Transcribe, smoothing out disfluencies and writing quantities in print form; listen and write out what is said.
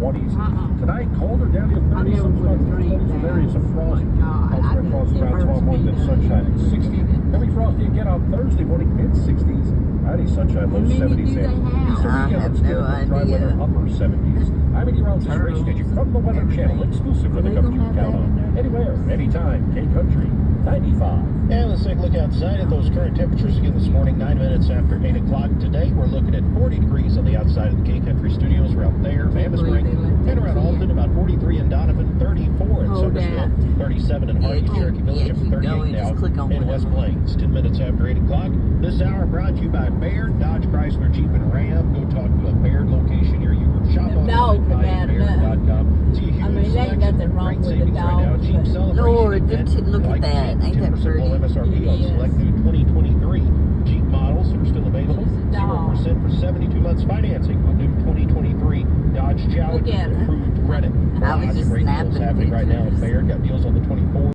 20s. Tonight, colder down to 30. Some spots in areas of frost. Elsewhere across around tomorrow morning, then sunshine at 60. Then we frosty again on Thursday morning, mid-60s. Friday, sunshine, low 70s. Easter weekend, still dry weather, upper 70s. I'm Andy Rounds' race station from the Weather Channel, exclusive for the coverage you can count on. Anywhere, anytime, K-Country 95. And let's take a look outside at those current temperatures again this morning, 9 minutes after 8 o'clock. Today, we're looking at 40 degrees on the outside of the K-Country Studios around there, Mammoth Spring, and around Alton, about 43 in Donovan, 34 in Summersville, 37 in Hardy, Cherokee Village, up to 38 now in West Plains. 10 minutes after 8 o'clock. This hour brought to you by Baird, Dodge, Chrysler, Jeep, and Ram. Go talk to a Baird location near you or shop online at Baird.com. See a huge selection of great savings right now. Jeep Celebration Lord, event. look at that. Ain't that 10% pretty? below MSRP on select new 2023 Jeep models that are still available. 0% for 72 months financing on new 2023 Dodge Challenger with approved credit. I was Lots just of great deals snapping happening right now at pictures. Baird. Got deals on the 24.